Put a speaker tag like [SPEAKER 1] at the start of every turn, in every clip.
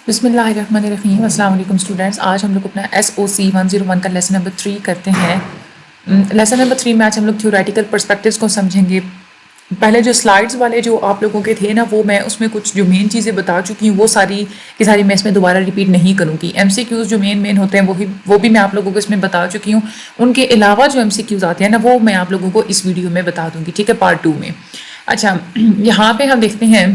[SPEAKER 1] بسم اللہ الرحمن الرحیم. السلام علیکم اسٹوڈینٹس. آج ہم لوگ اپنا SOC 101 کا لیسن نمبر 3 کرتے ہیں. لیسن نمبر 3 میں آج ہم لوگ تھیوریٹیکل پرسپیکٹیوز کو سمجھیں گے. پہلے جو سلائڈز والے جو آپ لوگوں کے تھے نا، وہ میں اس میں کچھ جو مین چیزیں بتا چکی ہوں، وہ ساری کی ساری میں اس میں دوبارہ ریپیٹ نہیں کروں گی. MCQs جو مین ہوتے ہیں وہ بھی میں آپ لوگوں کو اس میں بتا چکی ہوں. ان کے علاوہ جو MCQs آتے ہیں نا، وہ میں آپ لوگوں کو اس ویڈیو میں بتا دوں گی، ٹھیک ہے، پارٹ 2 میں. اچھا، یہاں پہ ہم دیکھتے ہیں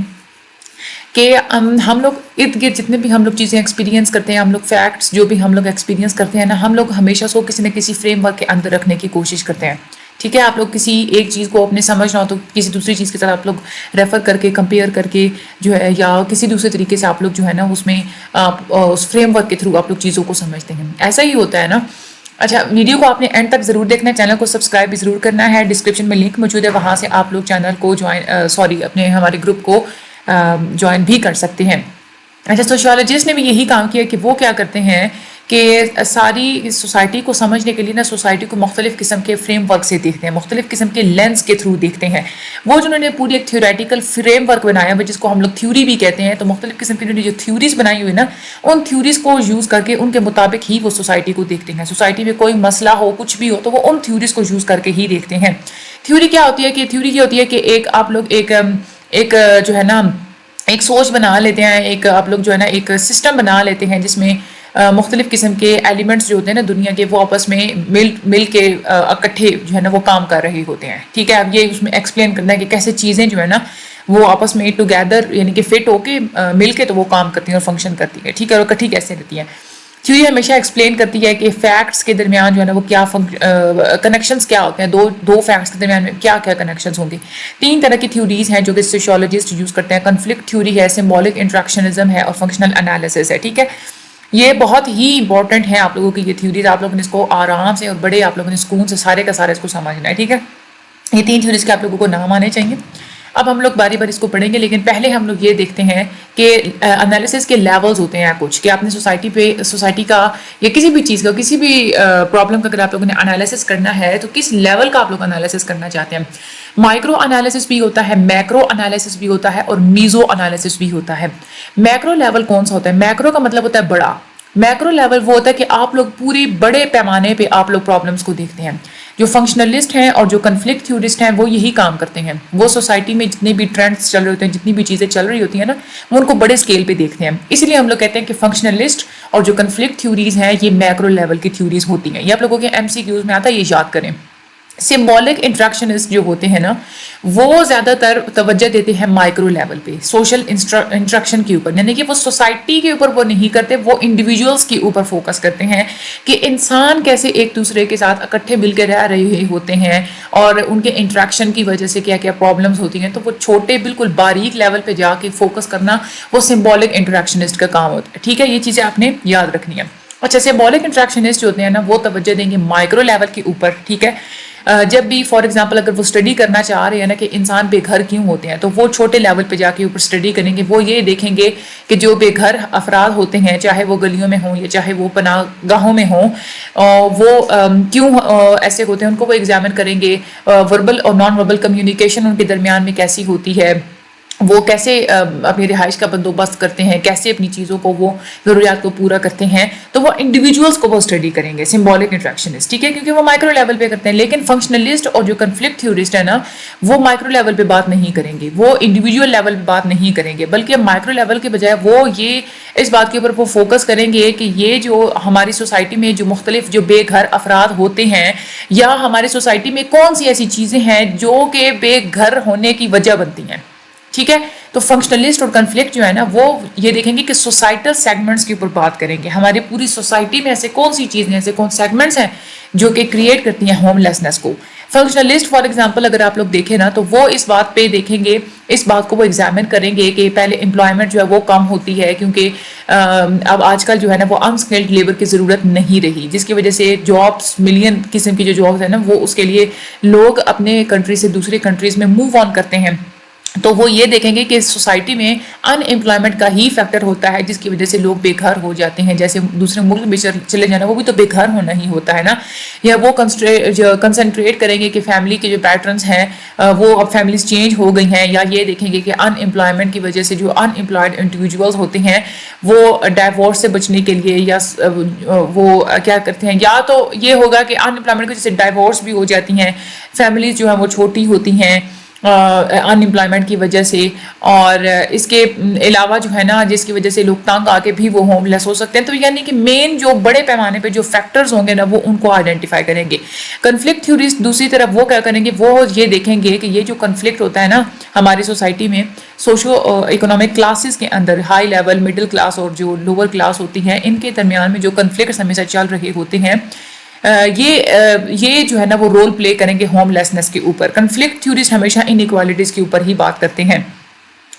[SPEAKER 1] کہ ہم لوگ ارد گرد جتنے بھی ہم لوگ چیزیں ایکسپیرینس کرتے ہیں، ہم لوگ فیکٹس جو بھی ہم لوگ ایکسپیرینس کرتے ہیں نا، ہم لوگ ہمیشہ سو کسی نہ کسی فریم ورک کے اندر رکھنے کی کوشش کرتے ہیں. ٹھیک ہے، آپ لوگ کسی ایک چیز کو اپنے سمجھنا ہو تو کسی دوسری چیز کے ساتھ آپ لوگ ریفر کر کے کمپیئر کر کے جو ہے، یا کسی دوسرے طریقے سے آپ لوگ جو ہے نا اس میں اس فریم ورک کے تھرو آپ لوگ چیزوں کو سمجھتے ہیں. ایسا ہی ہوتا ہے نا. اچھا، ویڈیو کو آپ نے اینڈ تک ضرور دیکھنا ہے، چینل کو سبسکرائب بھی ضرور کرنا ہے. ڈسکرپشن میں لنک موجود ہے، وہاں سے آپ لوگ چینل کو اپنے ہمارے گروپ کو جوائن بھی کر سکتے ہیں. اچھا، سوشیولوجسٹ نے بھی یہی کام کیا کہ وہ کیا کرتے ہیں کہ ساری سوسائٹی کو سمجھنے کے لیے نا، سوسائٹی کو مختلف قسم کے فریم ورک سے دیکھتے ہیں، مختلف قسم کے لینس کے تھرو دیکھتے ہیں. وہ جنہوں نے پوری ایک تھیوریٹیکل فریم ورک بنایا ہوا، جس کو ہم لوگ تھیوری بھی کہتے ہیں، تو مختلف قسم کی جو تھیوریز بنائی ہوئی نا، ان تھیوریز کو یوز کر کے ان کے مطابق ہی وہ سوسائٹی کو دیکھتے ہیں. سوسائٹی میں کوئی مسئلہ ہو، کچھ بھی ہو، تو وہ ان تھیوریز کو یوز کر کے ہی دیکھتے ہیں. تھیوری کیا ہوتی ہے؟ کہ تھیوری یہ ہوتی ہے کہ آپ لوگ ایک جو ہے نا ایک سوچ بنا لیتے ہیں، ایک آپ لوگ جو ہے نا ایک سسٹم بنا لیتے ہیں، جس میں مختلف قسم کے ایلیمنٹس جو ہوتے ہیں نا دنیا کے، وہ آپس میں مل کے اکٹھے جو ہے نا وہ کام کر رہے ہوتے ہیں. ٹھیک ہے، اب یہ اس میں ایکسپلین کرنا ہے کہ کیسے چیزیں جو ہے نا وہ آپس میں ٹوگیدر یعنی کہ فٹ ہو کے مل کے تو وہ کام کرتی ہیں اور فنکشن کرتی ہیں. ٹھیک ہے، اور اکٹھی کیسے رہتی ہیں. تھیوری ہمیشہ ایکسپلین کرتی ہے کہ فیکٹس کے درمیان جو ہے نا وہ کیا کنیکشنز کیا ہوتے ہیں، دو فیکٹس کے درمیان میں کیا کنیکشنز ہوں گے. 3 طرح کی تھیوریز ہیں جو کہ سوشیولوجسٹ یوز کرتے ہیں. کنفلکٹ تھیوری ہے، سمبولک انٹریکشنزم ہے، اور فنکشنل انالیسس ہے. ٹھیک ہے، یہ بہت ہی امپورٹنٹ ہے آپ لوگوں کی یہ تھیوریز. آپ لوگوں نے اس کو آرام سے اور بڑے آپ لوگوں نے سکون سے سارے کا سارا اس کو سمجھنا ہے. ٹھیک ہے، یہ 3 تھیوریز کے آپ لوگوں کو نام آنے چاہیے. اب ہم لوگ باری باری اس کو پڑھیں گے، لیکن پہلے ہم لوگ یہ دیکھتے ہیں کہ انالیسس کے لیولز ہوتے ہیں کچھ، کہ آپ نے سوسائٹی کا یا کسی بھی چیز کا، کسی بھی پرابلم کا اگر آپ لوگوں نے انالیسس کرنا ہے تو کس لیول کا آپ لوگ انالیسس کرنا چاہتے ہیں. مائکرو انالیسس بھی ہوتا ہے، میکرو انالیسس بھی ہوتا ہے، اور میزو انالیسس بھی ہوتا ہے. میکرو لیول کون سا ہوتا ہے؟ میکرو کا مطلب ہوتا ہے بڑا. میکرو لیول وہ ہوتا ہے کہ آپ لوگ پوری بڑے پیمانے پہ آپ لوگ پرابلمس کو دیکھتے ہیں. جو فنکشنلسٹ ہیں اور جو کنفلکٹ تھیورسٹ ہیں وہ یہی کام کرتے ہیں. وہ سوسائٹی میں جتنے بھی ٹرینڈس چل رہے ہوتے ہیں، جتنی بھی چیزیں چل رہی ہوتی ہیں نا، وہ ان کو بڑے اسکیل پہ دیکھتے ہیں. اسی لیے ہم لوگ کہتے ہیں کہ فنکشنلسٹ اور جو کنفلکٹ تھیوریز ہیں یہ میکرو لیول کی تھیوریز ہوتی ہیں. یہ آپ لوگوں کے MCQs میں آتا ہے، یہ یاد کریں. سمبولک انٹریکشنسٹ جو ہوتے ہیں نا، وہ زیادہ تر توجہ دیتے ہیں مائکرو لیول پہ، سوشل انٹریکشن کے اوپر. یعنی کہ وہ سوسائٹی کے اوپر وہ نہیں کرتے، وہ انڈیویجولس کے اوپر فوکس کرتے ہیں کہ انسان کیسے ایک دوسرے کے ساتھ اکٹھے مل کے رہ رہے ہوتے ہیں، اور ان کے انٹریکشن کی وجہ سے کیا کیا پرابلمس ہوتی ہیں. تو وہ چھوٹے بالکل باریک لیول پہ جا کے فوکس کرنا، وہ سمبولک انٹریکشنسٹ کا کام ہوتا ہے. ٹھیک ہے، یہ چیزیں آپ نے یاد رکھنی ہے. اچھا، سمبولک انٹریکشنسٹ جو ہوتے ہیں نا، وہ توجہ دیں گے مائکرو لیول کے اوپر. ٹھیک ہے، جب بھی فار ایگزامپل اگر وہ اسٹڈی کرنا چاہ رہے ہیں نا کہ انسان بے گھر کیوں ہوتے ہیں، تو وہ چھوٹے لیول پہ جا کے اوپر اسٹڈی کریں گے. وہ یہ دیکھیں گے کہ جو بے گھر افراد ہوتے ہیں، چاہے وہ گلیوں میں ہوں یا چاہے وہ پناہ گاہوں میں ہوں، وہ کیوں ایسے ہوتے ہیں، ان کو وہ ایگزامن کریں گے. وربل اور نان وربل کمیونیکیشن ان کے درمیان میں کیسی ہوتی ہے، وہ کیسے اپنی رہائش کا بندوبست کرتے ہیں، کیسے اپنی چیزوں کو وہ ضروریات کو پورا کرتے ہیں. تو وہ انڈیویجولس کو وہ اسٹڈی کریں گے، سمبولک انٹریکشنسٹ. ٹھیک ہے، کیونکہ وہ مائکرو لیول پہ کرتے ہیں. لیکن فنکشنلسٹ اور جو کنفلکٹ تھیورسٹ ہے نا، وہ مائکرو لیول پہ بات نہیں کریں گے، وہ انڈیویجول لیول پہ بات نہیں کریں گے، بلکہ مائکرو لیول کے بجائے وہ یہ اس بات کے اوپر وہ فوکس کریں گے کہ یہ جو ہماری سوسائٹی میں جو مختلف جو بے گھر افراد ہوتے ہیں، یا ہماری سوسائٹی میں کون سی ایسی چیزیں ہیں جو کہ بے گھر ہونے کی وجہ بنتی ہیں. ٹھیک ہے، تو فنکشنلسٹ اور کنفلکٹ جو ہے نا، وہ یہ دیکھیں گے کہ سوسائٹل سیگمنٹس کے اوپر بات کریں گے. ہماری پوری سوسائٹی میں ایسے کون سی چیزیں، ایسے کون سیگمنٹس ہیں جو کہ کریٹ کرتی ہیں ہوم لیسنس کو. فنکشنلسٹ فار ایگزامپل اگر آپ لوگ دیکھیں نا، تو وہ اس بات پہ دیکھیں گے، اس بات کو وہ ایگزامن کریں گے کہ پہلے امپلائمنٹ جو ہے وہ کم ہوتی ہے، کیونکہ اب آج کل جو ہے نا وہ انسکلڈ لیبر کی ضرورت نہیں رہی، جس کی وجہ سے جابس ملین قسم کی جو جابس ہیں نا، وہ اس کے لیے لوگ اپنے کنٹری سے دوسرے کنٹریز میں موو آن کرتے ہیں. تو وہ یہ دیکھیں گے کہ سوسائٹی میں ان امپلائمنٹ کا ہی فیکٹر ہوتا ہے جس کی وجہ سے لوگ بے گھر ہو جاتے ہیں. جیسے دوسرے ملک میں چلے جانا وہ بھی تو بے گھر ہونا ہی ہوتا ہے نا. یا وہ کنسنٹریٹ کریں گے کہ فیملی کے جو پیٹرنس ہیں وہ اب فیملیز چینج ہو گئی ہیں, یا یہ دیکھیں گے کہ ان امپلائمنٹ کی وجہ سے جو ان امپلائڈ انڈیویجولز ہوتے ہیں وہ ڈائیورس سے بچنے کے لیے یا وہ کیا کرتے ہیں, یا تو یہ ہوگا کہ ان امپلائمنٹ کی وجہ سے ڈائیورس بھی ہو جاتی ہیں, فیملیز جو ہیں وہ چھوٹی ہوتی ہیں ان امپلائمنٹ کی وجہ سے, اور اس کے علاوہ جو ہے نا جس کی وجہ سے لوگ تنگ آ کے بھی وہ ہوم لیس ہو سکتے ہیں. تو یعنی کہ مین جو بڑے پیمانے پہ جو فیکٹرز ہوں گے نا وہ ان کو آئیڈینٹیفائی کریں گے. کنفلکٹ تھیوریز دوسری طرف وہ کیا کریں گے, وہ یہ دیکھیں گے کہ یہ جو کنفلکٹ ہوتا ہے نا ہماری سوسائٹی میں سوشو اکنامک کلاسز کے اندر, ہائی لیول مڈل کلاس اور جو لوور کلاس ہوتی ہیں, ان کے درمیان میں جو کنفلکٹس ہمیشہ چل رہے ہوتے ہیں یہ جو ہے نا وہ رول پلے کریں گے ہوم لیسنس کے اوپر. کنفلکٹ تھیوریز ہمیشہ ان ایکوالٹیز کے اوپر ہی بات کرتے ہیں.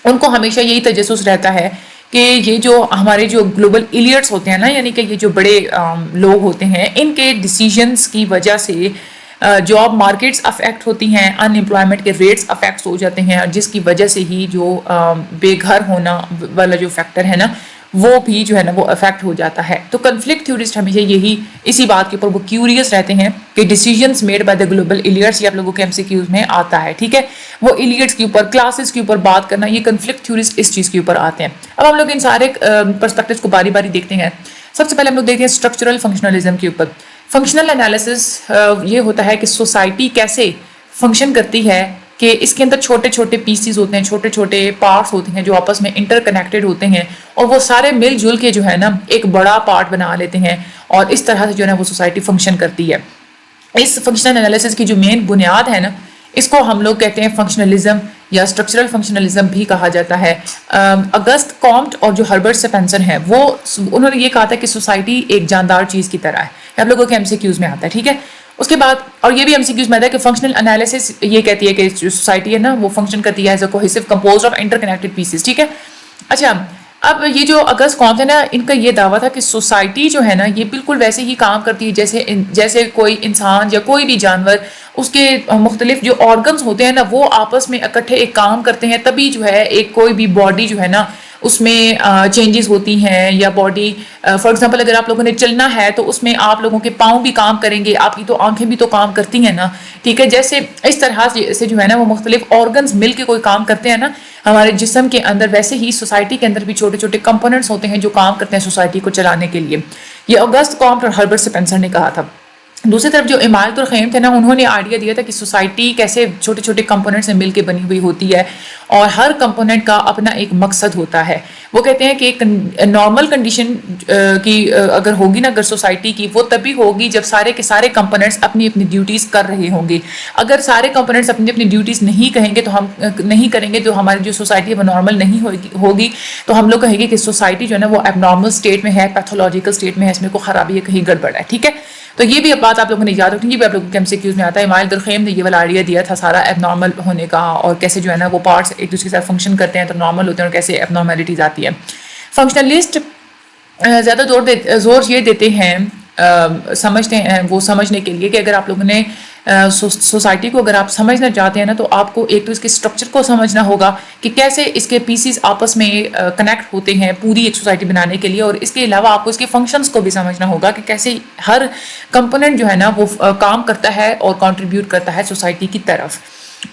[SPEAKER 1] ان کو ہمیشہ یہی تجسس رہتا ہے کہ یہ جو ہمارے جو گلوبل ایلیٹس ہوتے ہیں نا, یعنی کہ یہ جو بڑے لوگ ہوتے ہیں, ان کے ڈیسیجنس کی وجہ سے جاب مارکیٹس افیکٹ ہوتی ہیں, ان امپلائمنٹ کے ریٹس افیکٹس ہو جاتے ہیں, جس کی وجہ سے ہی جو بے گھر ہونا والا جو فیکٹر ہے نا وہ بھی جو ہے نا وہ افیکٹ ہو جاتا ہے. تو کنفلکٹ تھیورسٹ ہمیشہ یہی اسی بات کے اوپر وہ کیوریس رہتے ہیں کہ decisions made by the global elites, یہ آپ لوگوں کے ایم سی کیوز میں آتا ہے, ٹھیک ہے, وہ ایلیٹس کے اوپر کلاسز کے اوپر بات کرنا, یہ کنفلکٹ تھیورسٹ اس چیز کے اوپر آتے ہیں. اب ہم لوگ ان سارے پرسپیکٹیوز کو باری باری دیکھتے ہیں. سب سے پہلے ہم لوگ دیکھتے ہیں اسٹرکچرل فنکشنلزم کے اوپر. فنکشنل انالیسس یہ ہوتا ہے کہ سوسائٹی کیسے فنکشن کرتی ہے, کہ اس کے اندر چھوٹے چھوٹے پیسز ہوتے ہیں, چھوٹے چھوٹے پارٹس ہوتے ہیں جو آپس میں انٹر کنیکٹڈ ہوتے ہیں, اور وہ سارے مل جل کے جو ہے نا ایک بڑا پارٹ بنا لیتے ہیں, اور اس طرح سے جو ہے نا وہ سوسائٹی فنکشن کرتی ہے. اس فنکشنل انالیسس کی جو مین بنیاد ہے نا اس کو ہم لوگ کہتے ہیں فنکشنلزم یا اسٹرکچرل فنکشنلزم بھی کہا جاتا ہے. اگسٹ کامٹ اور جو ہربرٹ سپینسر ہیں وہ انہوں نے یہ کہا تھا کہ سوسائٹی ایک جاندار چیز کی طرح ہے. آپ لوگوں کے ایم سی کیوز میں آتا ہے, ٹھیک ہے. اس کے بعد اور یہ بھی ایم سی کیوز میں آتا ہے کہ فنکشنل انالیسس یہ کہتی ہے کہ جو سوسائٹی ہے نا وہ فنکشن کرتی ہے as a cohesive composed of interconnected pieces, ٹھیک ہے. اچھا, اب یہ جو اگسٹ کامٹ ہے نا ان کا یہ دعویٰ تھا کہ سوسائٹی جو ہے نا یہ بالکل ویسے ہی کام کرتی ہے جیسے کوئی انسان یا کوئی بھی جانور, اس کے مختلف جو آرگنز ہوتے ہیں نا وہ آپس میں اکٹھے ایک کام کرتے ہیں, تبھی جو ہے ایک کوئی بھی باڈی جو ہے نا اس میں چینجز ہوتی ہیں. یا باڈی فار ایگزامپل اگر آپ لوگوں نے چلنا ہے تو اس میں آپ لوگوں کے پاؤں بھی کام کریں گے, آپ کی تو آنکھیں بھی تو کام کرتی ہیں نا, ٹھیک ہے. جیسے اس طرح سے جو ہے نا وہ مختلف آرگنز مل کے کوئی کام کرتے ہیں نا ہمارے جسم کے اندر, ویسے ہی سوسائٹی کے اندر بھی چھوٹے چھوٹے کمپوننٹس ہوتے ہیں جو کام کرتے ہیں سوسائٹی کو چلانے کے لیے. یہ اگسٹ کامٹ اور ہربرٹ سپینسر نے کہا تھا. دوسری طرف جو امایت الخیم تھے نا انہوں نے آئیڈیا دیا تھا کہ سوسائٹی کیسے چھوٹے چھوٹے کمپوننٹ سے مل کے بنی ہوئی ہوتی ہے, اور ہر کمپوننٹ کا اپنا ایک مقصد ہوتا ہے. وہ کہتے ہیں کہ ایک نارمل کنڈیشن کی اگر ہوگی نا اگر سوسائٹی کی, وہ تبھی ہوگی جب سارے کے سارے کمپوننٹس اپنی اپنی ڈیوٹیز کر رہے ہوں گے. اگر سارے کمپوننٹس اپنی اپنی ڈیوٹیز نہیں کہیں گے تو ہم نہیں کریں گے تو ہماری جو سوسائٹی ہے وہ نارمل نہیں ہوگی, تو ہم لوگ کہیں گے کہ سوسائٹی جو ہے نا وہ اب نارمل اسٹیٹ میں ہے, پیتھولوجیکل اسٹیٹ میں ہے, اس میں کوئی خرابی ہے, کہیں گڑبڑ ہے, ٹھیک ہے. تو یہ بھی بات آپ لوگوں نے یاد رکھنی, یہ بھی آپ لوگوں کے ایم سی کیوز میں آتا ہے. امایت الخیم نے یہ والا آئیڈیا دیا تھا سارا ایب نارمل ہونے کا, اور کیسے جو ہے نا وہ پارٹس ایک دوسرے کے ساتھ فنکشن کرتے ہیں تو نارمل ہوتے ہیں, اور کیسے ایب نارمیلٹیز آتی ہے. فنکشنلسٹ زیادہ زور یہ دیتے ہیں سمجھتے ہیں وہ سمجھنے کے لیے کہ اگر آپ لوگوں نے سوسائٹی کو اگر آپ سمجھنا چاہتے ہیں نا تو آپ کو ایک تو اس کے اسٹرکچر کو سمجھنا ہوگا کہ کیسے اس کے پیسز آپس میں کنیکٹ ہوتے ہیں پوری ایک سوسائٹی بنانے کے لیے, اور اس کے علاوہ آپ کو اس کے فنکشنز کو بھی سمجھنا ہوگا کہ کیسے ہر کمپوننٹ جو ہے نا وہ کام کرتا ہے اور کنٹریبیوٹ کرتا ہے سوسائٹی کی طرف.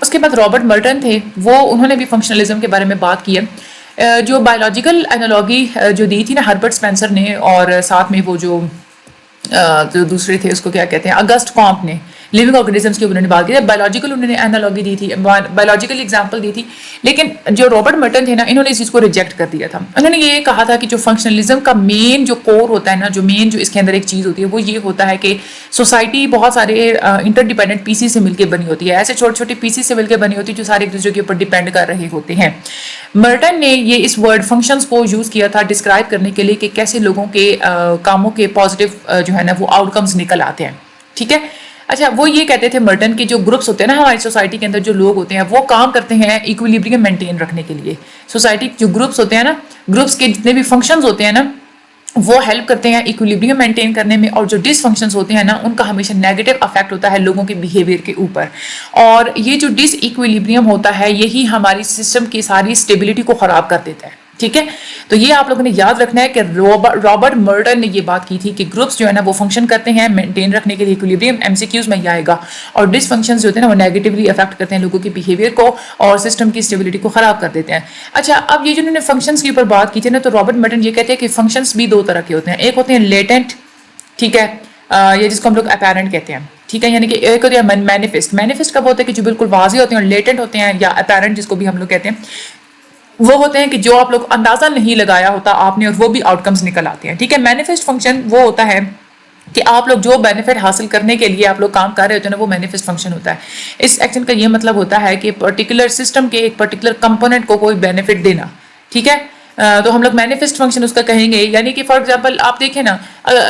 [SPEAKER 1] اس کے بعد رابرٹ مرٹن تھے, وہ انہوں نے بھی فنکشنلزم کے بارے میں بات کی ہے. جو بایولوجیکل انالوگی جو دی تھی نا ہربرٹ سپینسر نے, اور ساتھ میں وہ جو دوسرے تھے اس کو کیا کہتے ہیں اگسٹ کامٹ نے, لیونگ آرگنزمس کی انہوں نے بات کی, بایولوجیکل انہوں نے انالوگی دی تھی, بایولوجیکل ایگزامپل دی تھی. لیکن جو رابرٹ مرٹن تھے نا انہوں نے اس چیز کو ریجیکٹ کر دیا تھا. انہوں نے یہ کہا تھا کہ جو فنکشنلزم کا مین جو کور ہوتا ہے نا, جو مین جو اس کے اندر ایک چیز ہوتی ہے وہ یہ ہوتا ہے کہ سوسائٹی بہت سارے انٹر ڈیپینڈنٹ پیسز سے مل کے بنی ہوتی ہے, ایسے چھوٹے چھوٹے پیسز سے مل کے بنی ہوتی ہے جو سارے ایک دوسرے کے اوپر ڈیپینڈ کر رہے ہوتے ہیں. مرٹن نے یہ اس ورڈ فنکشنز کو یوز کیا تھا ڈسکرائب کرنے کے لیے کہ کیسے لوگوں کے کاموں کے پازیٹیو جو ہے نا وہ آؤٹ کمز نکل آتے ہیں, ٹھیک ہے. اچھا, وہ یہ کہتے تھے مرٹن کے جو گروپس ہوتے ہیں نا ہماری سوسائٹی کے اندر جو لوگ ہوتے ہیں وہ کام کرتے ہیں ایکویلیبریم مینٹین رکھنے کے لیے. سوسائٹی جو گروپس ہوتے ہیں نا, گروپس کے جتنے بھی فنکشنز ہوتے ہیں نا وہ ہیلپ کرتے ہیں ایکولیبریم مینٹین کرنے میں، اور جو ڈس فنکشنز ہوتے ہیں نا ان کا ہمیشہ نیگیٹو افیکٹ ہوتا ہے لوگوں کے بیہیویئر کے اوپر، اور یہ جو ڈس ایکولیبریم ہوتا ہے یہی ہماری سسٹم کی ساری اسٹیبلٹی کو خراب کر دیتا ہے. ٹھیک ہے، تو یہ آپ لوگوں نے یاد رکھنا ہے کہ رابرٹ مرٹن نے یہ بات کی تھی کہ گروپس جو ہے نا وہ فنکشن کرتے ہیں مینٹین رکھنے کے لیے ایکولیبریم. ایم سی کیوز میں یہ آئے گا. اور ڈس فنکشنز جو ہوتے ہیں نا وہ نیگیٹولی افیکٹ کرتے ہیں لوگوں کے بیہیویئر کو اور سسٹم کی اسٹیبلٹی کو خراب کر دیتے ہیں. اچھا، اب یہ جو انہوں نے فنکشنز کے اوپر بات کی تھی نا، تو رابرٹ مرٹن یہ کہتے ہیں کہ فنکشنز بھی دو طرح کے ہوتے ہیں. ایک ہوتے ہیں لیٹنٹ، ٹھیک ہے، یہ جس کو ہم لوگ اپیرنٹ کہتے ہیں. ٹھیک ہے، یعنی کہ ایک ہوتے ہیں مینیفسٹ. مینیفسٹ کب ہوتے ہیں کہ جو بالکل واضح ہوتے ہیں، اور لیٹنٹ ہوتے ہیں یا اپیرنٹ جس کو بھی ہم لوگ کہتے ہیں وہ ہوتے ہیں کہ جو آپ لوگ اندازہ نہیں لگایا ہوتا آپ نے اور وہ بھی آؤٹ کمز نکل آتے ہیں. ٹھیک ہے، مینیفسٹ فنکشن وہ ہوتا ہے کہ آپ لوگ جو بینیفٹ حاصل کرنے کے لیے آپ لوگ کام کر رہے ہوتے ہیں نا وہ مینیفسٹ فنکشن ہوتا ہے. اس ایکشن کا یہ مطلب ہوتا ہے کہ پرٹیکولر سسٹم کے ایک پرٹیکولر کمپوننٹ کو کوئی بینیفٹ دینا. ٹھیک ہے، تو ہم لوگ مینیفسٹ فنکشن اس کا کہیں گے. یعنی کہ فار ایگزامپل آپ دیکھیں نا،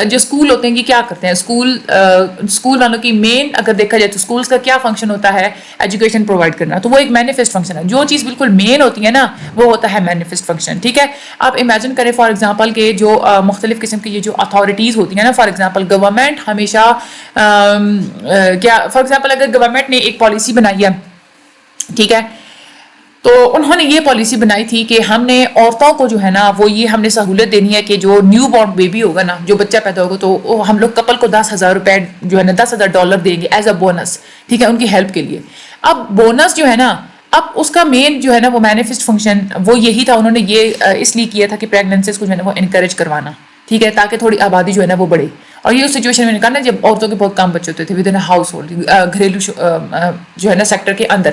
[SPEAKER 1] جو اسکول ہوتے ہیں کہ کیا کرتے ہیں، اسکول والوں کی مین اگر دیکھا جائے تو اسکولس کا کیا فنکشن ہوتا ہے، ایجوکیشن پرووائڈ کرنا. تو وہ ایک مینیفسٹ فنکشن ہے. جو چیز بالکل مین ہوتی ہے نا وہ ہوتا ہے مینیفسٹ فنکشن. ٹھیک ہے، آپ امیجن کریں فار ایگزامپل کہ جو مختلف قسم کی یہ جو اتھارٹیز ہوتی ہیں نا، فار ایگزامپل گورنمنٹ ہمیشہ کیا، فار ایگزامپل اگر گورنمنٹ نے ایک پالیسی بنائی ہے، ٹھیک ہے، تو انہوں نے یہ پالیسی بنائی تھی کہ ہم نے عورتوں کو جو ہے نا وہ یہ ہم نے سہولت دینی ہے کہ جو نیو بورن بیبی ہوگا نا، جو بچہ پیدا ہوگا، تو ہم لوگ کپل کو $10,000 جو ہے نا $10,000 دیں گے ایز اے بونس. ٹھیک ہے، ان کی ہیلپ کے لیے. اب بونس جو ہے نا، اب اس کا مین جو ہے نا وہ مینیفسٹ فنکشن وہ یہی تھا. انہوں نے یہ اس لیے کیا تھا کہ پریگننسیز کو جو ہے نا وہ انکریج کروانا. ٹھیک ہے، تاکہ تھوڑی آبادی جو ہے نا وہ بڑھے. اور یہ اس سچویشن میں نکالنا جب عورتوں کے بہت کم بچے ہوتے تھے ود ان ہاؤس ہولڈ، گھریلو جو ہے نا سیکٹر کے اندر.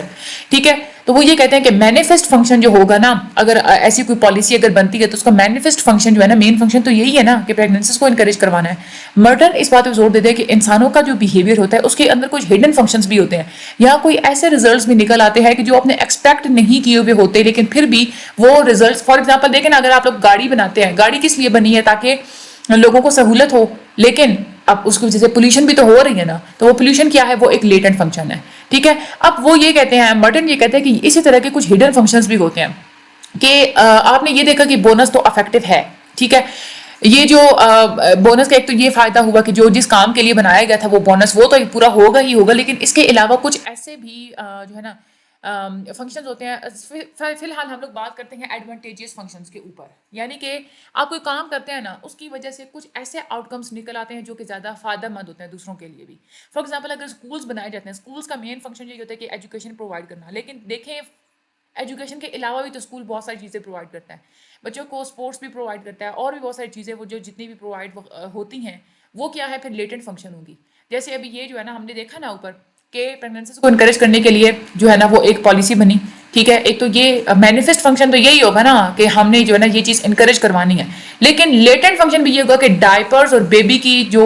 [SPEAKER 1] ٹھیک ہے، تو وہ یہ کہتے ہیں کہ مینیفسٹ فنکشن جو ہوگا نا، اگر ایسی کوئی پالیسی اگر بنتی ہے تو اس کا مینیفسٹ فنکشن جو ہے نا، مین فنکشن تو یہی ہے نا کہ پریگننسیز کو انکریج کروانا ہے. مرٹن اس بات پہ زور دیتے ہیں کہ انسانوں کا جو بیہیویئر ہوتا ہے اس کے اندر کچھ ہڈن فنکشنز بھی ہوتے ہیں، یا کوئی ایسے ریزلٹس بھی نکل آتے ہیں کہ جو آپ نے ایکسپیکٹ نہیں کیے ہوئے ہوتے، لیکن پھر بھی وہ ریزلٹس. فار ایگزامپل دیکھیں نا، اگر آپ لوگ گاڑی بناتے ہیں، گاڑی کس لیے بنی ہے؟ تاکہ لوگوں کو سہولت ہو، لیکن اب اس کی وجہ سے پولوشن بھی تو ہو رہی ہے نا. تو وہ پولوشن کیا ہے؟ وہ ایک لیٹنٹ فنکشن ہے. ٹھیک ہے، اب وہ یہ کہتے ہیں، مرٹن یہ کہتے ہیں کہ اسی طرح کے کچھ ہڈن فنکشنز بھی ہوتے ہیں کہ آپ نے یہ دیکھا کہ بونس تو افیکٹو ہے. ٹھیک ہے، یہ جو بونس کا ایک تو یہ فائدہ ہوا کہ جو جس کام کے لیے بنایا گیا تھا وہ بونس وہ تو پورا ہوگا ہی ہوگا، لیکن اس کے علاوہ کچھ ایسے بھی جو ہے نا فنکشنز ہوتے ہیں. فی الحال ہم لوگ بات کرتے ہیں ایڈوانٹیجز فنکشنز کے اوپر. یعنی کہ آپ کوئی کام کرتے ہیں نا، اس کی وجہ سے کچھ ایسے آؤٹ کمس نکل آتے ہیں جو کہ زیادہ فائدہ مند ہوتے ہیں دوسروں کے لیے بھی. فار ایگزامپل اگر اسکولس بنائے جاتے ہیں، اسکولس کا مین فنکشن یہ ہوتا ہے کہ ایجوکیشن پرووائڈ کرنا، لیکن دیکھیں ایجوکیشن کے علاوہ بھی تو اسکول بہت ساری چیزیں پرووائڈ کرتا ہے. بچوں کو اسپورٹس بھی پرووائڈ کرتا ہے، اور بھی بہت ساری چیزیں وہ جو جتنی بھی پرووائڈ ہوتی ہیں وہ کیا ہے؟ پھر لیٹنٹ فنکشن ہوگی. جیسے ابھی یہ جو ہے نا ہم نے دیکھا نا اوپر کہ پریگننسیز کو انکریج کرنے کے لیے جو ہے نا وہ ایک پالیسی بنی. ٹھیک ہے، ایک تو یہ مینیفسٹ فنکشن تو یہی ہوگا نا کہ ہم نے جو ہے نا یہ چیز انکریج کروانی ہے، لیکن لیٹنٹ فنکشن بھی یہ ہوگا کہ ڈائپرز اور بیبی کی جو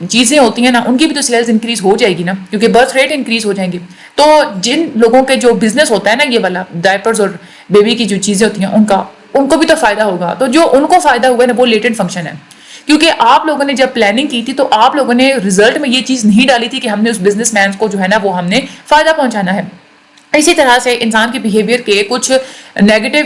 [SPEAKER 1] چیزیں ہوتی ہیں نا ان کی بھی تو سیلز انکریز ہو جائے گی نا، کیونکہ برتھ ریٹ انکریز ہو جائیں گی. تو جن لوگوں کے جو بزنس ہوتا ہے نا یہ والا ڈائپرز اور بیبی کی جو چیزیں ہوتی ہیں ان کو بھی تو فائدہ ہوگا. تو جو ان کو فائدہ ہوا ہے نا وہ لیٹنٹ فنکشن ہے. کیونکہ آپ لوگوں نے جب پلاننگ کی تھی تو آپ لوگوں نے رزلٹ میں یہ چیز نہیں ڈالی تھی کہ ہم نے اس بزنس مین کو جو ہے نا وہ ہم نے فائدہ پہنچانا ہے. اسی طرح سے انسان کے بیہیویئر کے کچھ نیگیٹو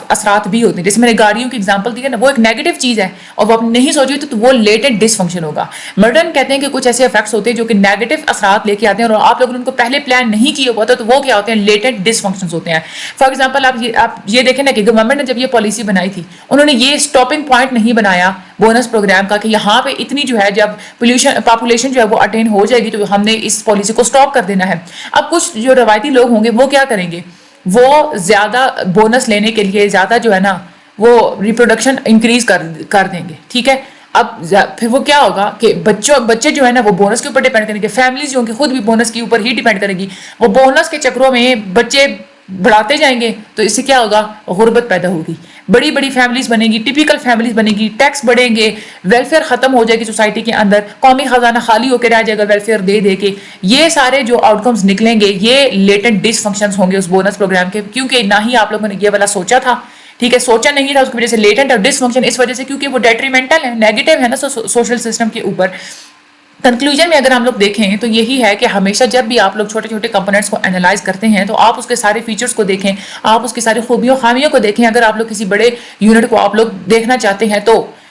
[SPEAKER 1] اثرات بھی ہوتے ہیں. جیسے میں نے گاڑیوں کی ایگزامپل دی ہے نا، وہ ایک نیگیٹو چیز ہے اور وہ آپ نہیں سوچی تو وہ لیٹنٹ ڈس فنکشن ہوگا. مرٹن کہتے ہیں کہ کچھ ایسے افیکٹس ہوتے ہیں جو کہ نیگیٹو اثرات لے کے آتے ہیں اور آپ لوگوں نے ان کو پہلے پلان نہیں کیا ہوا تھا، تو وہ کیا ہوتے ہیں؟ لیٹنٹ ڈس فنکشنز ہوتے ہیں. فار ایگزامپل آپ یہ دیکھیں نا کہ گورنمنٹ نے جب یہ پالیسی بنائی تھی انہوں نے یہ اسٹاپنگ پوائنٹ نہیں بنایا بونس پروگرام کا کہ یہاں پہ اتنی جو ہے جب پاپولیشن جو ہے وہ اٹین ہو جائے گی تو ہم نے اس پالیسی کو اسٹاپ کر دینا ہے. اب کچھ جو روایتی لوگ ہوں گے وہ کیا کریں گے؟ وہ زیادہ بونس لینے کے لیے زیادہ جو ہے نا وہ ریپروڈکشن انکریز کر دیں گے. ٹھیک ہے، اب پھر وہ کیا ہوگا کہ بچے جو ہے نا وہ بونس کے اوپر ڈیپینڈ کریں گے. فیملیز جو ہوں گی خود بھی بونس کے اوپر ہی ڈیپینڈ کریں گی. وہ بونس کے چکروں میں بچے بڑھاتے جائیں گے تو اس سے کیا ہوگا؟ غربت پیدا ہوگی. بڑی بڑی فیملیز بنے گی، ٹپیکل فیملیز بنے گی، ٹیکس بڑھیں گے، ویلفیئر ختم ہو جائے گی سوسائٹی کے اندر، قومی خزانہ خالی ہو کے رہ جائے گا ویلفیئر دے کے. یہ سارے جو آؤٹ کمز نکلیں گے یہ لیٹنٹ ڈس فنکشنز ہوں گے اس بونس پروگرام کے، کیونکہ نہ ہی آپ لوگوں نے یہ والا سوچا تھا. ٹھیک ہے، سوچا نہیں تھا، اس کی وجہ سے لیٹنٹ اور ڈس فنکشن اس وجہ سے کیونکہ وہ ڈیٹریمنٹل ہے، نیگیٹو ہے نا سوشل سسٹم کے اوپر. کنکلوژن میں اگر ہم لوگ دیکھیں تو یہی ہے کہ ہمیشہ جب بھی آپ لوگ چھوٹے چھوٹے کمپوننٹس کو انالائز کرتے ہیں تو آپ اس کے سارے فیچرز کو دیکھیں، آپ اس کی ساری خوبیوں خامیوں کو دیکھیں. اگر آپ لوگ کسی بڑے یونٹ کو آپ لوگ دیکھنا چاہتے ہیں تو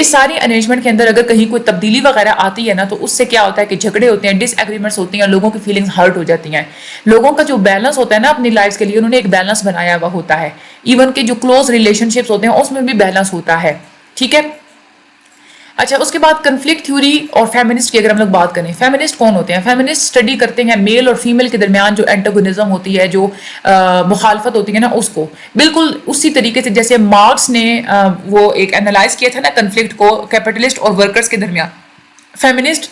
[SPEAKER 1] اس ساری ارینجمنٹ کے اندر اگر کہیں کوئی تبدیلی وغیرہ آتی ہے نا تو اس سے کیا ہوتا ہے کہ جھگڑے ہوتے ہیں, ڈس ایگریمنٹس ہوتی ہیں, اور لوگوں کی فیلنگز ہرٹ ہو جاتی ہیں. لوگوں کا جو بیلنس ہوتا ہے نا اپنی لائف کے لیے, انہوں نے ایک بیلنس بنایا ہوا ہوتا ہے. ایون کہ جو کلوز ریلیشن شپس ہوتے ہیں اس میں بھی بیلنس ہوتا ہے. ٹھیک ہے. اچھا, اس کے بعد کنفلکٹ تھیوری اور فیمنسٹ کی اگر ہم لوگ بات کریں, فیمنسٹ کون ہوتے ہیں؟ فیمنسٹ اسٹڈی کرتے ہیں میل اور فیمیل کے درمیان جو اینٹاگونزم ہوتی ہے, جو مخالفت ہوتی ہے نا, اس کو بالکل اسی طریقے سے جیسے مارکس نے وہ ایک انالائز کیا تھا نا کنفلکٹ کو کیپٹلسٹ اور ورکرز کے درمیان. فیمنسٹ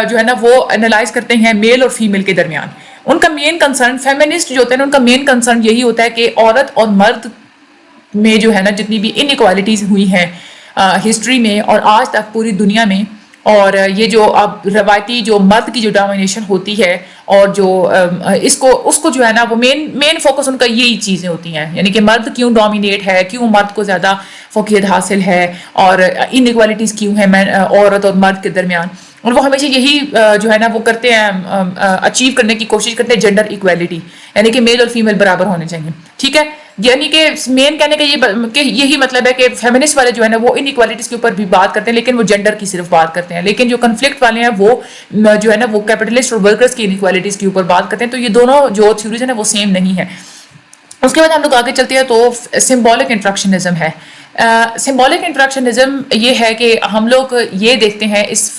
[SPEAKER 1] جو ہے نا وہ انالائز کرتے ہیں میل اور فیمیل کے درمیان. ان کا مین کنسرن, فیمنسٹ جو ہوتے ہیں نا ان کا مین کنسرن یہی ہوتا ہے کہ عورت اور مرد میں جو ہے نا جتنی بھی ان ایکوالٹیز ہوئی ہیں ہسٹری میں اور آج تک پوری دنیا میں, اور یہ جو اب روایتی جو مرد کی جو ڈومینیشن ہوتی ہے اور جو اس کو جو ہے نا وہ مین فوکس ان کا یہی چیزیں ہوتی ہیں, یعنی کہ مرد کیوں ڈومینیٹ ہے, کیوں مرد کو زیادہ فوقیت حاصل ہے, اور ان ایکوالٹیز کیوں ہیں عورت اور مرد کے درمیان. اور وہ ہمیشہ یہی جو ہے نا وہ کرتے ہیں, اچیو کرنے کی کوشش کرتے ہیں جینڈر ایکویلٹی, یعنی کہ میل اور فیمیل برابر ہونے چاہیے. ٹھیک ہے. یعنی کہ مین کہنے کا یہی مطلب ہے کہ فیمنسٹ والے جو ہے نا وہ ان ایکوالٹیز کے اوپر بھی بات کرتے ہیں لیکن وہ جینڈر کی صرف بات کرتے ہیں, لیکن جو کنفلکٹ والے ہیں وہ جو ہے نا وہ کیپٹلسٹ اور ورکرز کی ان ایکوالٹیز کے اوپر بات کرتے ہیں. تو یہ دونوں جو تھیوریز ہیں نا وہ سیم نہیں ہے. اس کے بعد ہم لوگ آگے چلتے ہیں تو سمبولک انٹریکشنزم ہے. سمبولک انٹریکشنزم یہ ہے کہ ہم لوگ یہ دیکھتے ہیں اس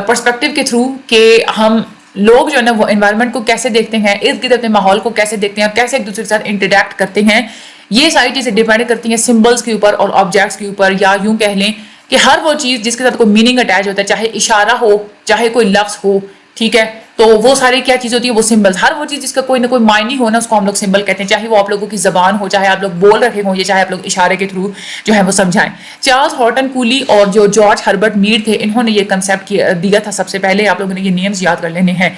[SPEAKER 1] پرسپیکٹو کے تھرو کہ ہم لوگ جو ہے نا وہ انوائرمنٹ کو کیسے دیکھتے ہیں, ارد گرد اپنے ماحول کو کیسے دیکھتے ہیں اور کیسے ایک دوسرے کے ساتھ انٹریکٹ کرتے ہیں. یہ ساری چیزیں ڈیپینڈ کرتی ہیں سمبلس کے اوپر اور آبجیکٹس کے اوپر, یا یوں کہہ لیں کہ ہر وہ چیز جس کے ساتھ کوئی میننگ اٹیچ ہوتا ہے, چاہے اشارہ ہو چاہے کوئی لفظ ہو. ٹھیک ہے. تو وہ ساری کیا چیز ہوتی ہے, وہ سمبلس. ہر وہ چیز جس کا کوئی نہ کوئی معنی ہو نا اس کو ہم لوگ سمبل کہتے ہیں, چاہے وہ آپ لوگوں کی زبان ہو, چاہے آپ لوگ بول رہے ہوں, یا چاہے آپ لوگ اشارے کے تھرو جو ہے وہ سمجھائیں. چارلز ہارٹن کولی اور جو جارج ہربرٹ میڈ تھے, انہوں نے یہ کنسیپٹ دیا تھا سب سے پہلے. آپ لوگوں نے یہ نیمز یاد کر لینے ہیں.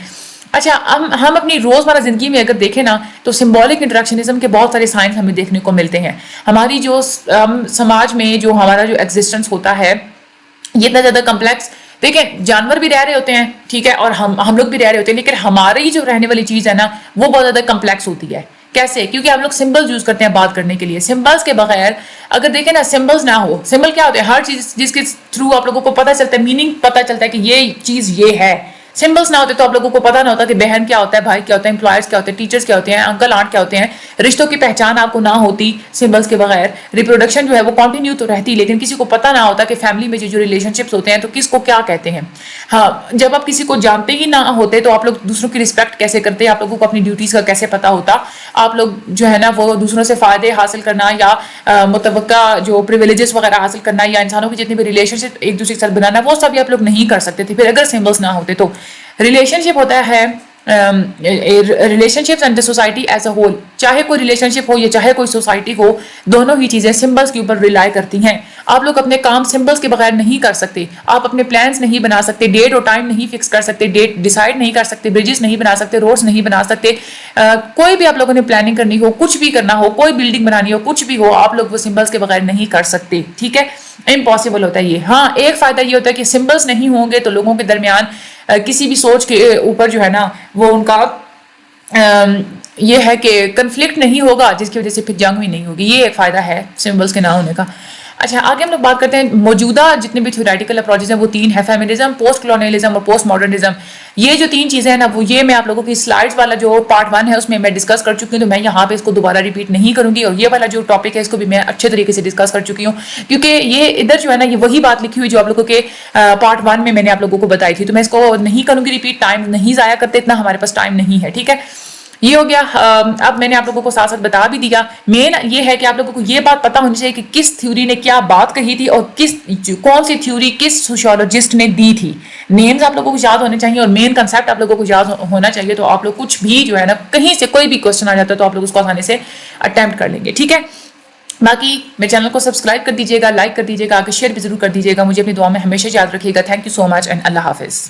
[SPEAKER 1] اچھا, ہم اپنی روزمرہ زندگی میں اگر دیکھیں نا تو سمبولک انٹریکشنزم کے بہت سارے سائنس ہمیں دیکھنے کو ملتے ہیں. ہماری جو سماج میں جو ہمارا جو ایگزسٹنس ہوتا ہے یہ اتنا زیادہ کمپلیکس, دیکھیں جانور بھی رہ رہے ہوتے ہیں, ٹھیک ہے, اور ہم لوگ بھی رہ رہے ہوتے ہیں, لیکن ہماری جو رہنے والی چیز ہے نا وہ بہت زیادہ کمپلیکس ہوتی ہے. کیسے؟ کیونکہ ہم لوگ سمبلز یوز کرتے ہیں بات کرنے کے لیے. سمبلز کے بغیر اگر دیکھیں نا, سمبلز نہ ہو, سمبل کیا ہوتے ہیں, ہر چیز جس کے تھرو آپ لوگوں کو پتہ چلتا ہے, میننگ پتہ چلتا ہے کہ یہ چیز یہ ہے. سمبلس نہ ہوتے تو آپ لوگوں کو پتہ نہ ہوتا کہ بہن کیا ہوتا ہے, بھائی کیا ہوتا ہے, امپلائرز کیا ہوتے ہیں, ٹیچرز کیا ہوتے ہیں, انکل آنٹ کیا ہوتے ہیں. رشتوں کی پہچان آپ کو نہ ہوتی سمبلس کے بغیر. ریپروڈکشن جو ہے وہ کنٹینیو تو رہتی, لیکن کسی کو پتہ نہ ہوتا کہ فیملی میں جو ریلیشن شپس ہوتے ہیں تو کس کو کیا کہتے ہیں. ہاں, جب آپ کسی کو جانتے ہی نہ ہوتے تو آپ لوگ دوسروں کی رسپیکٹ کیسے کرتے ہیں, آپ لوگوں کو اپنی ڈیوٹیز کا کیسے پتہ ہوتا. آپ لوگ جو ہے نا وہ دوسروں سے فائدے حاصل کرنا یا متوقع جو پریویلیجز وغیرہ حاصل کرنا, یا انسانوں کی جتنی بھی ریلیشن شپ ایک دوسرے کے ساتھ بنانا, وہ سب آپ لوگ نہیں کر سکتے تھے پھر اگر سمبلس نہ ہوتے تو. ریلیشن شپ ہوتا ہے relation ships and the society as a whole. چاہے کوئی ریلیشن شپ ہو یا چاہے کوئی سوسائٹی ہو, دونوں ہی چیزیں سمبلس کے اوپر ریلائی کرتی ہیں. آپ لوگ اپنے کام سمبلس کے بغیر نہیں کر سکتے. آپ اپنے پلانس نہیں بنا سکتے, ڈیٹ اور ٹائم نہیں فکس کر سکتے, ڈیٹ ڈیسائیڈ نہیں کر سکتے, برجز نہیں بنا سکتے, روڈس نہیں بنا سکتے. کوئی بھی آپ لوگوں نے پلاننگ کرنی ہو, کچھ بھی کرنا ہو, کوئی بلڈنگ بنانی ہو, کچھ بھی ہو, آپ لوگ وہ سمبلس کے بغیر نہیں کر سکتے. ٹھیک ہے, امپاسبل ہوتا ہے یہ. ہاں, ایک فائدہ یہ ہوتا ہے کہ سمبلس نہیں ہوں گے تو لوگوں کے درمیان کسی بھی سوچ کے اوپر جو ہے نا وہ ان کا یہ ہے کہ کنفلکٹ نہیں ہوگا, جس کی وجہ سے پھر جنگ بھی نہیں ہوگی. یہ ایک فائدہ ہے سمبلس کے نہ ہونے کا. اچھا, آگے ہم لوگ بات کرتے ہیں موجودہ جتنے بھی تھیوریٹیکل اپروچز ہیں وہ تین ہیں, فیمنزم, پوسٹ کلونیلزم اور پوسٹ ماڈرنزم. یہ جو تین چیزیں ہیں نا وہ یہ میں آپ لوگوں کی سلائڈز والا جو پارٹ 1 ہے اس میں ڈسکس کر چکی ہوں, تو میں یہاں پہ اس کو دوبارہ ریپیٹ نہیں کروں گی. اور یہ والا جو ٹاپک ہے اس کو بھی میں اچھے طریقے سے ڈسکس کر چکی ہوں, کیونکہ یہ ادھر جو ہے نا یہ وہی بات لکھی ہوئی جو آپ لوگوں کے پارٹ 1 میں نے آپ لوگوں کو بتائی تھی, تو میں اس کو نہیں کروں گی ریپیٹ, ٹائم نہیں ضائع کرتے, اتنا ہمارے پاس ٹائم نہیں ہے. ٹھیک ہے, یہ ہو گیا. اب میں نے آپ لوگوں کو ساتھ ساتھ بتا بھی دیا. مین یہ ہے کہ آپ لوگوں کو یہ بات پتا ہونی چاہیے کہ کس تھیوری نے کیا بات کہی تھی اور کون سی تھیوری کس سوشیولوجسٹ نے دی تھی. نیمز آپ لوگوں کو یاد ہونے چاہیے اور مین کنسیپٹ آپ لوگوں کو یاد ہونا چاہیے, تو آپ لوگ کچھ بھی جو ہے نا کہیں سے کوئی بھی کوشچن آ جاتا ہے تو آپ لوگ اس کو آسانی سے اٹیمپٹ کر لیں گے. ٹھیک ہے, باقی میرے چینل کو سبسکرائب کر دیجیے گا, لائک کر دیجیے گا, آگے شیئر بھی ضرور کر دیجیے گا. مجھے اپنی دعا میں ہمیشہ یاد رکھیے گا. Thank you so much and اللہ حافظ.